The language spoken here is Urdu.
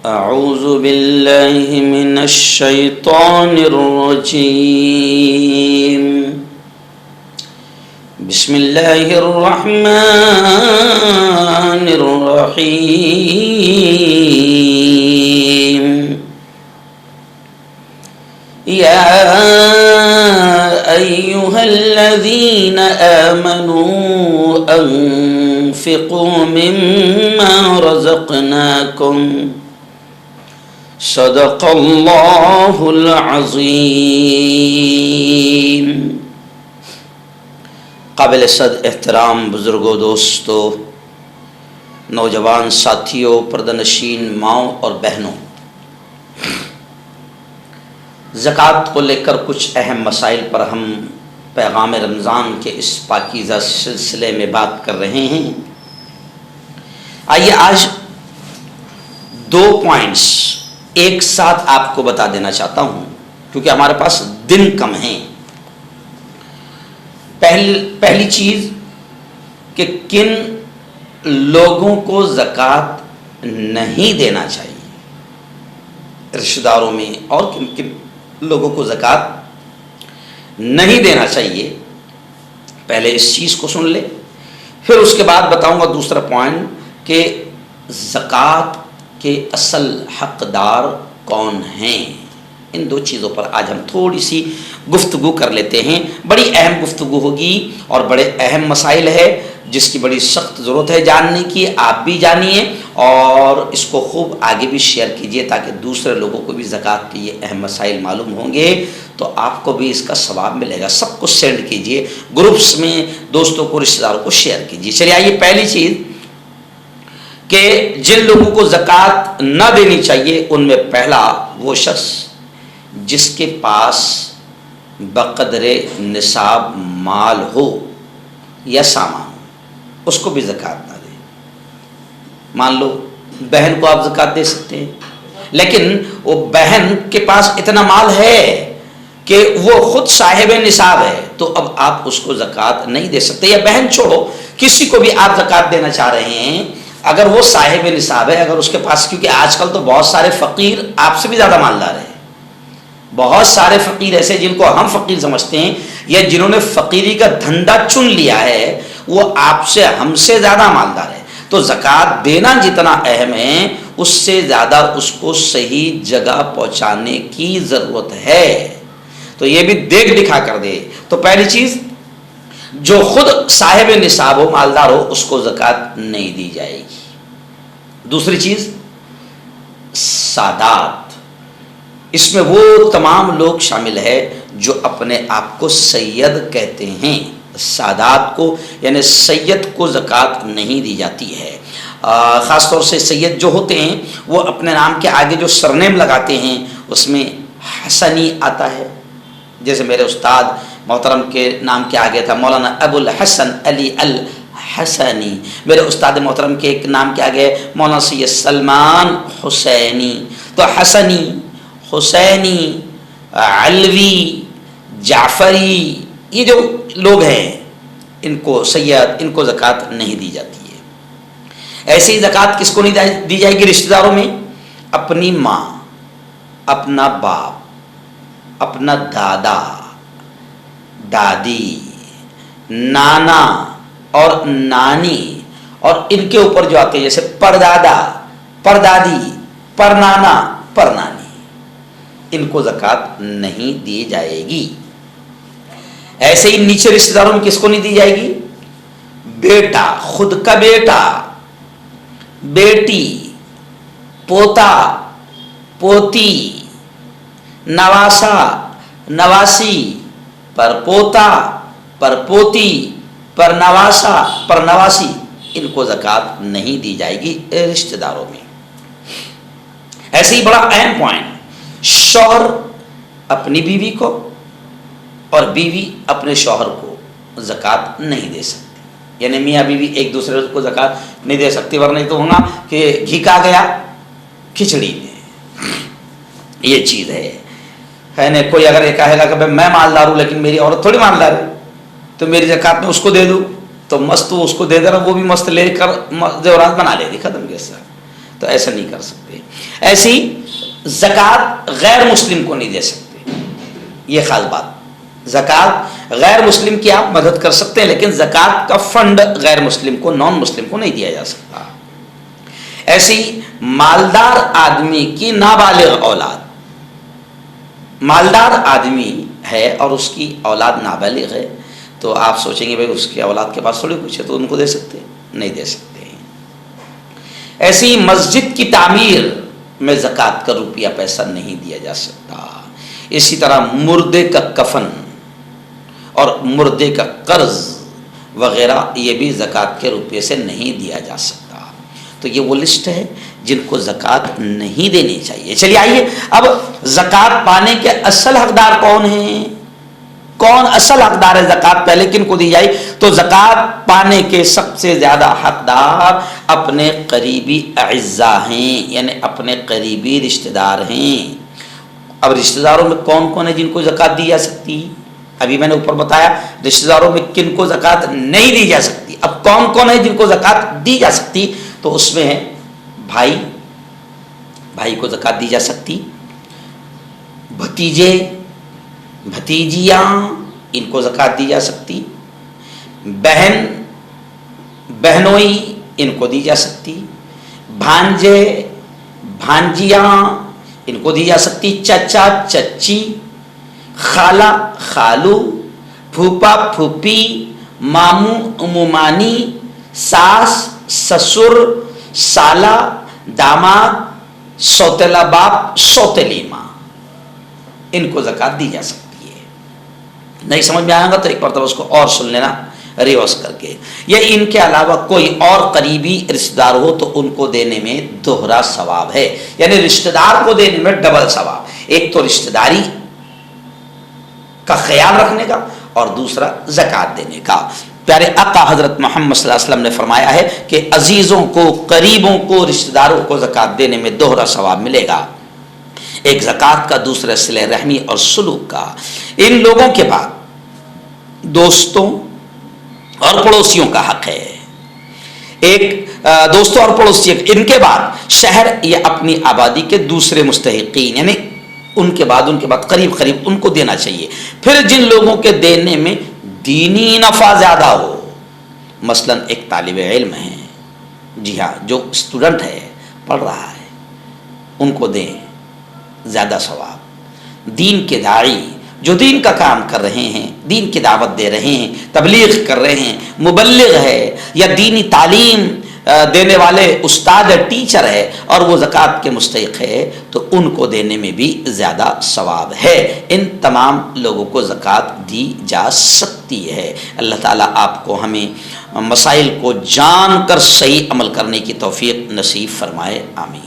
اعوذ باللہ من الشیطان الرجیم بسم اللہ الرحمن الرحیم یا ایہا الذین آمنوا انفقوا مما رزقناکم صدق اللہ العظیم۔ قابل صد احترام بزرگوں، دوستو، نوجوان ساتھیوں، پردہ نشین ماؤں اور بہنوں، زکوٰۃ کو لے کر کچھ اہم مسائل پر ہم پیغام رمضان کے اس پاکیزہ سلسلے میں بات کر رہے ہیں۔ آئیے آج 2 پوائنٹس ایک ساتھ آپ کو بتا دینا چاہتا ہوں، کیونکہ ہمارے پاس دن کم ہیں۔ پہلی چیز کہ کن لوگوں کو زکوٰۃ نہیں دینا چاہیے، رشتہ داروں میں، اور کن کن لوگوں کو زکوٰۃ نہیں دینا چاہیے۔ پہلے اس چیز کو سن لے، پھر اس کے بعد بتاؤں گا دوسرا پوائنٹ کہ زکوٰۃ کے اصل حقدار کون ہیں۔ ان 2 چیزوں پر آج ہم تھوڑی سی گفتگو کر لیتے ہیں۔ بڑی اہم گفتگو ہوگی اور بڑے اہم مسائل ہے جس کی بڑی سخت ضرورت ہے جاننے کی۔ آپ بھی جانیے اور اس کو خوب آگے بھی شیئر کیجیے تاکہ دوسرے لوگوں کو بھی زکوٰۃ کے یہ اہم مسائل معلوم ہوں گے تو آپ کو بھی اس کا ثواب ملے گا۔ سب کو سینڈ کیجیے، گروپس میں دوستوں کو، رشتہ داروں کو شیئر کیجیے۔ چلیے آئیے، پہلی چیز کہ جن لوگوں کو زکوٰۃ نہ دینی چاہیے ان میں پہلا وہ شخص جس کے پاس بقدر نصاب مال ہو یا سامان ہو، اس کو بھی زکوٰۃ نہ دے۔ مان لو بہن کو آپ زکوٰۃ دے سکتے ہیں، لیکن وہ بہن کے پاس اتنا مال ہے کہ وہ خود صاحب نصاب ہے، تو اب آپ اس کو زکوٰۃ نہیں دے سکتے۔ یا بہن چھوڑو، کسی کو بھی آپ زکوٰۃ دینا چاہ رہے ہیں، اگر وہ صاحب نصاب ہے، اگر اس کے پاس، کیونکہ آج کل تو بہت سارے فقیر آپ سے بھی زیادہ مالدار ہیں، بہت سارے فقیر ایسے جن کو ہم فقیر سمجھتے ہیں یا جنہوں نے فقیری کا دھندا چن لیا ہے، وہ آپ سے، ہم سے زیادہ مالدار ہے۔ تو زکوٰۃ دینا جتنا اہم ہے اس سے زیادہ اس کو صحیح جگہ پہنچانے کی ضرورت ہے، تو یہ بھی دیکھ دکھا کر دے۔ تو پہلی چیز، جو خود صاحب نصاب ہو، مالدار ہو، اس کو زکوٰۃ نہیں دی جائے گی۔ دوسری چیز، سادات، اس میں وہ تمام لوگ شامل ہے جو اپنے آپ کو سید کہتے ہیں۔ سادات کو یعنی سید کو زکوٰۃ نہیں دی جاتی ہے۔ خاص طور سے سید جو ہوتے ہیں وہ اپنے نام کے آگے جو سرنیم لگاتے ہیں اس میں حسنی آتا ہے، جیسے میرے استاد محترم کے نام کے آگے تھا مولانا ابو الحسن علی الحسنی، میرے استاد محترم کے ایک نام کے آگے مولانا سید سلمان حسینی۔ تو حسنی، حسینی، علوی، جعفری، یہ جو لوگ ہیں ان کو سید، ان کو زکوٰۃ نہیں دی جاتی ہے۔ ایسے ہی زکوٰۃ کس کو نہیں دی جائے گی رشتہ داروں میں؟ اپنی ماں، اپنا باپ، اپنا دادا، دادی، نانا اور نانی، اور ان کے اوپر جو آتے ہیں جیسے پردادا، پردادی، پرنانا، پرنانی، ان کو زکوٰۃ نہیں دی جائے گی۔ ایسے ہی نیچے رشتہ داروں میں کس کو نہیں دی جائے گی؟ بیٹا، خود کا بیٹا، بیٹی، پوتا، پوتی، نواسا، نواسی، پر پوتا، پر پوتی، پر نواسا، پر نواسی، ان کو زکوٰۃ نہیں دی جائے گی رشتہ داروں میں۔ ایسے ہی بڑا اہم پوائنٹ، شوہر اپنی بیوی کو اور بیوی اپنے شوہر کو زکوٰۃ نہیں دے سکتی، یعنی میاں بیوی ایک دوسرے کو زکوٰۃ نہیں دے سکتی، ورنہ تو ہوگا کہ گھی کا گیا کھچڑی میں، یہ چیز ہے نا۔ کوئی اگر یہ کہے گا کہ میں مالدار ہوں لیکن میری عورت تھوڑی مالدار ہے تو میری زکوٰۃ میں اس کو دے دوں، تو مست اس کو دے دینا، وہ بھی مست لے کر زیورات بنا لے گی، ختم کے ساتھ۔ تو ایسا نہیں کر سکتے. ایسی زکوٰۃ غیر مسلم کو نہیں دے سکتے، یہ خاص بات. زکوٰۃ غیر مسلم کی آپ مدد کر سکتے ہیں، لیکن زکوٰۃ کا فنڈ غیر مسلم کو، نان مسلم کو نہیں دیا جا سکتا. ایسی مالدار آدمی کی نابالغ اولاد، مالدار آدمی ہے اور اس کی اولاد نابالغ ہے، تو آپ سوچیں گے بھائی اس کی اولاد کے پاس تھوڑی کچھ ہے تو ان کو دے سکتے ہیں؟ نہیں دے سکتے. ایسی مسجد کی تعمیر میں زکوٰۃ کا روپیہ پیسہ نہیں دیا جا سکتا. اسی طرح مردے کا کفن اور مردے کا قرض وغیرہ یہ بھی زکوٰۃ کے روپیے سے نہیں دیا جا سکتا. تو یہ وہ لسٹ ہے جن کو زکوٰۃ نہیں دینی چاہیے. چلیے آئیے اب زکوٰۃ پانے کے اصل حقدار کون ہیں؟ کون اصل حقدار ہے زکوٰۃ پہلے کن کو دی جائے؟ تو زکوٰۃ پانے کے سب سے زیادہ حقدار اپنے قریبی اعزاء ہیں، یعنی اپنے قریبی رشتہ دار ہیں. اب رشتہ داروں میں کون کون ہے جن کو زکوٰۃ دی جا سکتی؟ ابھی میں نے اوپر بتایا رشتہ داروں میں کن کو زکوٰۃ نہیں دی جا سکتی. اب کون کون ہے جن کو زکوٰۃ دی جا سکتی؟ تو اس میں ہے بھائی، بھائی کو زکوٰۃ دی جا سکتی. بھتیجے، بھتیجیاں، ان کو زکوٰۃ دی جا سکتی. بہن، بہنوئی، ان کو دی جا سکتی. بھانجے، بھانجیاں، ان کو دی جا سکتی. چچا، چچی، خالہ، خالو، پھوپا، پھوپھی، ماموں، ممانی، ساس، سسر، سالہ، داماد، سوتیلا باپ، سوتیلی ماں، ان کو زکوٰۃ دی جا سکتی ہے. نہیں سمجھ میں آئے گا تو ایک مرتبہ اس کو اور سن لینا ریورس کر کے. یا ان کے علاوہ کوئی اور قریبی رشتہ دار ہو تو ان کو دینے میں دوہرا ثواب ہے، یعنی رشتہ دار کو دینے میں ڈبل ثواب. ایک تو رشتہ داری کا خیال رکھنے کا اور دوسرا زکوٰۃ دینے کا. پیارے آقا حضرت محمد صلی اللہ علیہ وسلم نے فرمایا ہے کہ عزیزوں کو، قریبوں کو، رشتہ داروں کو زکوٰۃ دینے میں دوہرا ثواب ملے گا. ایک زکوٰۃ کا، دوسرا صلہ رحمی اور سلوک کا. ان لوگوں کے بعد دوستوں اور پڑوسیوں کا حق ہے. ایک دوستوں اور پڑوسی، ان کے بعد شہر یا اپنی آبادی کے دوسرے مستحقین، یعنی ان کے بعد قریب ان کو دینا چاہیے. پھر جن لوگوں کے دینے میں دینی نفع زیادہ ہو، مثلا ایک طالب علم ہے، جی ہاں، جو اسٹوڈنٹ ہے، پڑھ رہا ہے، ان کو دیں زیادہ ثواب. دین کے داعی جو دین کا کام کر رہے ہیں، دین کی دعوت دے رہے ہیں، تبلیغ کر رہے ہیں، مبلغ ہے یا دینی تعلیم دینے والے استاد ٹیچر ہے اور وہ زکوٰۃ کے مستحق ہے، تو ان کو دینے میں بھی زیادہ ثواب ہے. ان تمام لوگوں کو زکوٰۃ دی جا سکتی ہے. اللہ تعالیٰ آپ کو، ہمیں مسائل کو جان کر صحیح عمل کرنے کی توفیق نصیب فرمائے. آمین.